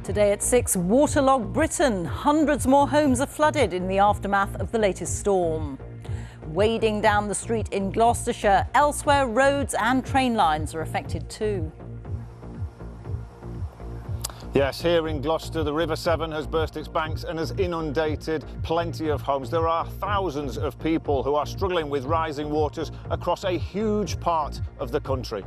Today at 6, Waterlogged Britain. Hundreds more homes are flooded in the aftermath of the latest storm. Wading down the street in Gloucestershire. Elsewhere, roads and train lines are affected too. Yes, here in Gloucester, the River Severn has burst its banks and has inundated plenty of homes. There are thousands of people who are struggling with rising waters across a huge part of the country.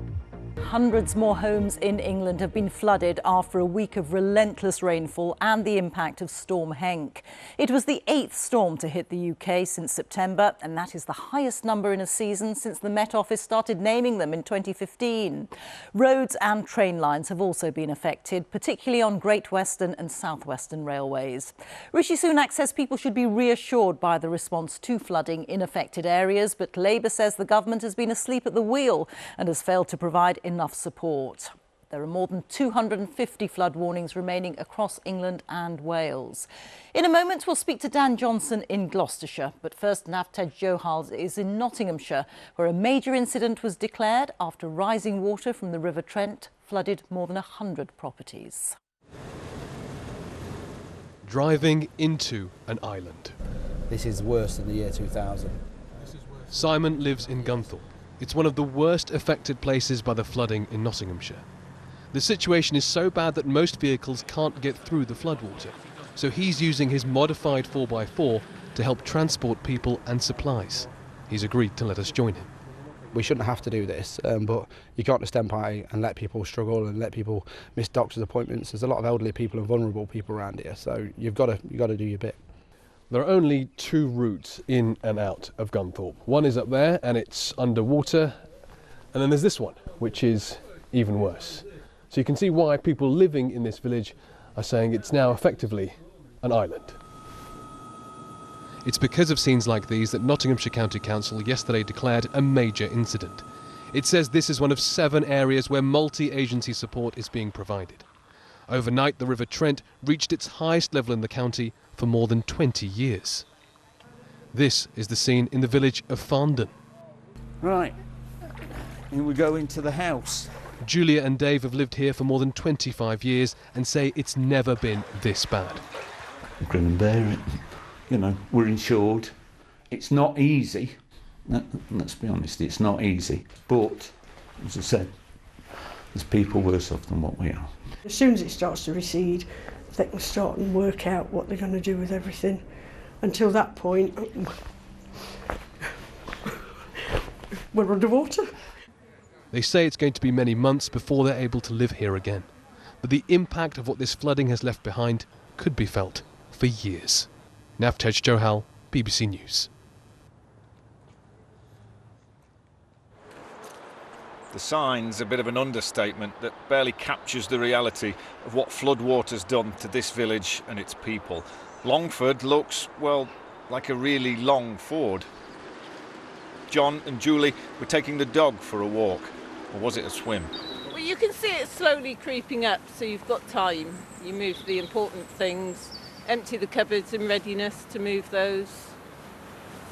Hundreds more homes in England have been flooded after a week of relentless rainfall and the impact of Storm Henk. It was the 8th storm to hit the UK since September, and that is the highest number in a season since the Met Office started naming them in 2015. Roads and train lines have also been affected, particularly on Great Western and South Western railways. Rishi Sunak says people should be reassured by the response to flooding in affected areas, but Labour says the government has been asleep at the wheel and has failed to provide enough support. There are more than 250 flood warnings remaining across England and Wales. In a moment, we'll speak to Dan Johnson in Gloucestershire. But first, Navtej Johal is in Nottinghamshire, where a major incident was declared after rising water from the River Trent flooded more than 100 properties. Driving into an island. This is worse than the year 2000. Simon lives in Gunthorpe. It's one of the worst affected places by the flooding in Nottinghamshire. The situation is so bad that most vehicles can't get through the floodwater, so he's using his modified 4x4 to help transport people and supplies. He's agreed to let us join him. We shouldn't have to do this, but you can't just stand by and let people struggle and let people miss doctor's appointments. There's a lot of elderly people and vulnerable people around here, so you've got to do your bit. There are only two routes in and out of Gunthorpe. One is up there and it's underwater, and then there's this one, which is even worse. So you can see why people living in this village are saying it's now effectively an island. It's because of scenes like these that Nottinghamshire County Council yesterday declared a major incident. It says this is one of 7 areas where multi-agency support is being provided. Overnight, the River Trent reached its highest level in the county for more than 20 years. This is the scene in the village of Farndon. Right, here we go into the house. Julia and Dave have lived here for more than 25 years and say it's never been this bad. Grin and bear it. You know, we're insured. It's not easy. Let's be honest, it's not easy. But, as I said, there's people worse off than what we are. As soon as it starts to recede, they can start and work out what they're going to do with everything. Until that point, we're underwater. They say it's going to be many months before they're able to live here again. But the impact of what this flooding has left behind could be felt for years. Navtej Johal, BBC News. The sign's a bit of an understatement that barely captures the reality of what floodwater's done to this village and its people. Longford looks, well, like a really long ford. John and Julie were taking the dog for a walk, or was it a swim? Well, you can see it slowly creeping up, so you've got time. You move the important things, empty the cupboards in readiness to move those.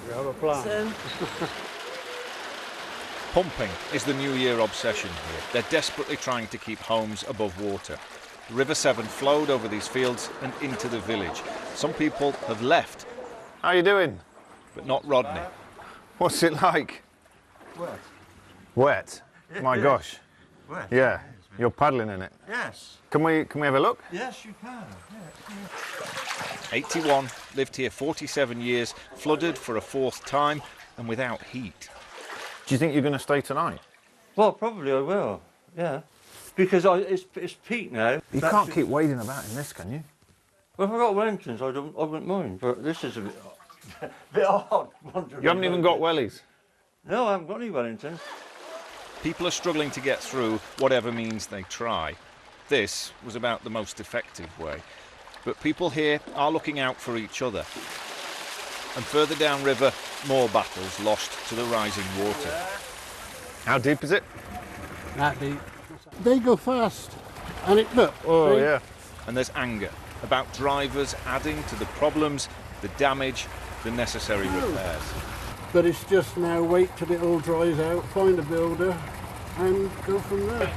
You have a plan? Pumping is the New Year obsession here. They're desperately trying to keep homes above water. The River Severn flowed over these fields and into the village. Some people have left. How are you doing? But not Rodney. What's it like? Wet. Wet? My gosh. Wet. Yeah, you're paddling in it. Yes. Can we have a look? Yes, you can. Yeah. 81, lived here 47 years, flooded for a 4th time and without heat. Do you think you're going to stay tonight? Well, probably I will. Yeah. Because it's peak now. You can't keep wading about in this, can you? Well, if I got Wellingtons, I wouldn't mind. But this is a bit odd. You haven't even got wellies? No, I haven't got any Wellingtons. People are struggling to get through whatever means they try. This was about the most effective way. But people here are looking out for each other. And further downriver, more battles lost to the rising water. How deep is it? That deep. They go fast, and it look. Oh yeah. And there's anger about drivers adding to the problems, the damage, the necessary repairs. But it's just now wait till it all dries out, find a builder, and go from there.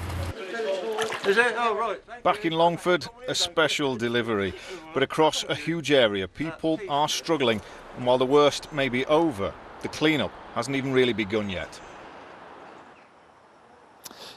Is it? Oh, right. Back in Longford, a special delivery. But across a huge area, people are struggling. And while the worst may be over, the clean-up hasn't even really begun yet.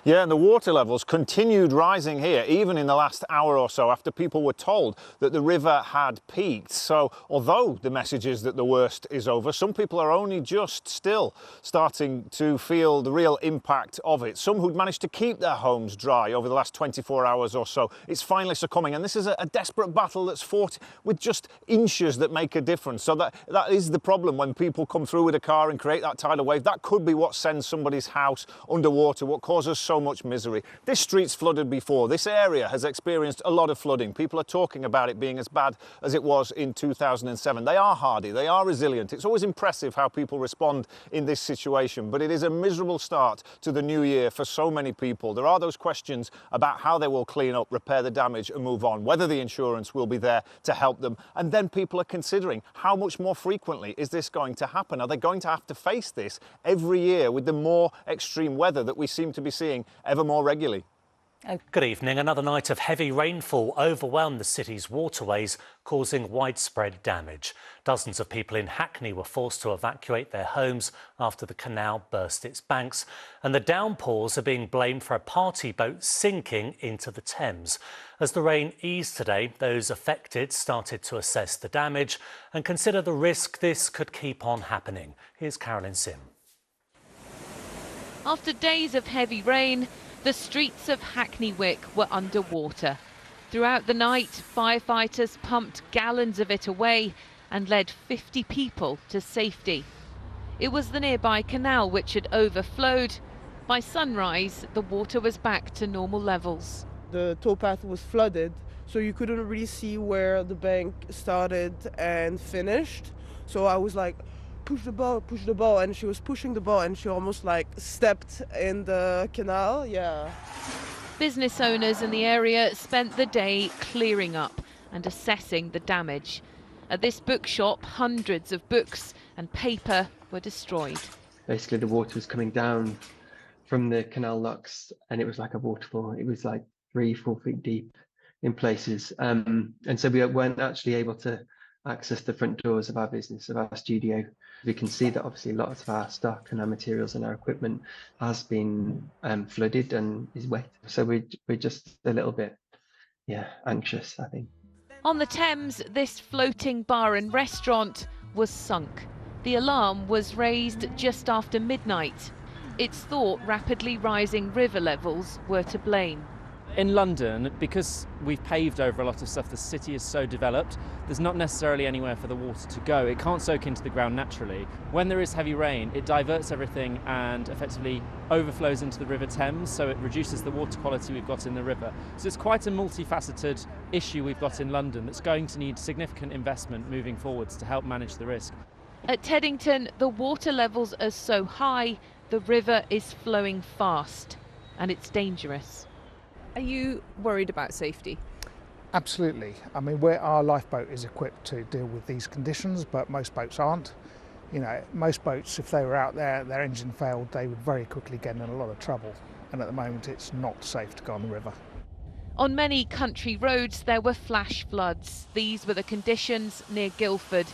Yeah, and the water levels continued rising here, even in the last hour or so, after people were told that the river had peaked. So, although the message is that the worst is over, some people are only just still starting to feel the real impact of it. Some who'd managed to keep their homes dry over the last 24 hours or so, it's finally succumbing. And this is a desperate battle that's fought with just inches that make a difference. So that is the problem when people come through with a car and create that tidal wave. That could be what sends somebody's house underwater, what causes so much misery. This street's flooded before. This area has experienced a lot of flooding. People are talking about it being as bad as it was in 2007. They are hardy, they are resilient. It's always impressive how people respond in this situation, but it is a miserable start to the new year for so many people. There are those questions about how they will clean up, repair the damage and move on, whether the insurance will be there to help them. And then people are considering how much more frequently is this going to happen? Are they going to have to face this every year with the more extreme weather that we seem to be seeing ever more regularly? Good evening. Another night of heavy rainfall overwhelmed the city's waterways, causing widespread damage. Dozens of people in Hackney were forced to evacuate their homes after the canal burst its banks. And the downpours are being blamed for a party boat sinking into the Thames. As the rain eased today, those affected started to assess the damage and consider the risk this could keep on happening. Here's Carolyn Sim. After days of heavy rain, the streets of Hackney Wick were underwater. Throughout the night, firefighters pumped gallons of it away and led 50 people to safety. It was the nearby canal which had overflowed. By sunrise, the water was back to normal levels. The towpath was flooded, so you couldn't really see where the bank started and finished. So I was like, push the boat, and she was pushing the boat and she almost like stepped in the canal. Yeah. Business owners in the area spent the day clearing up and assessing the damage. At this bookshop, hundreds of books and paper were destroyed. Basically, the water was coming down from the canal locks and it was like a waterfall. It was like 3-4 feet deep in places. And so we weren't actually able to access the front doors of our business, of our studio. We can see that obviously a lot of our stock and our materials and our equipment has been flooded and is wet. So we're just a little bit, anxious, I think. On the Thames, this floating bar and restaurant was sunk. The alarm was raised just after midnight. It's thought rapidly rising river levels were to blame. In London, because we've paved over a lot of stuff, the city is so developed, there's not necessarily anywhere for the water to go. It can't soak into the ground naturally. When there is heavy rain, it diverts everything and effectively overflows into the River Thames, so it reduces the water quality we've got in the river. So it's quite a multifaceted issue we've got in London that's going to need significant investment moving forwards to help manage the risk. At Teddington, the water levels are so high, the river is flowing fast and it's dangerous. Are you worried about safety? Absolutely. I mean, our lifeboat is equipped to deal with these conditions, but most boats aren't. You know, most boats, if they were out there, their engine failed, they would very quickly get in a lot of trouble. And at the moment, it's not safe to go on the river. On many country roads, there were flash floods. These were the conditions near Guildford.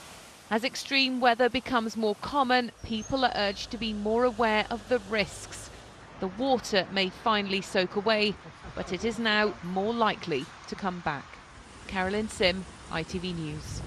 As extreme weather becomes more common, people are urged to be more aware of the risks. The water may finally soak away, but it is now more likely to come back. Carolyn Sim, ITV News.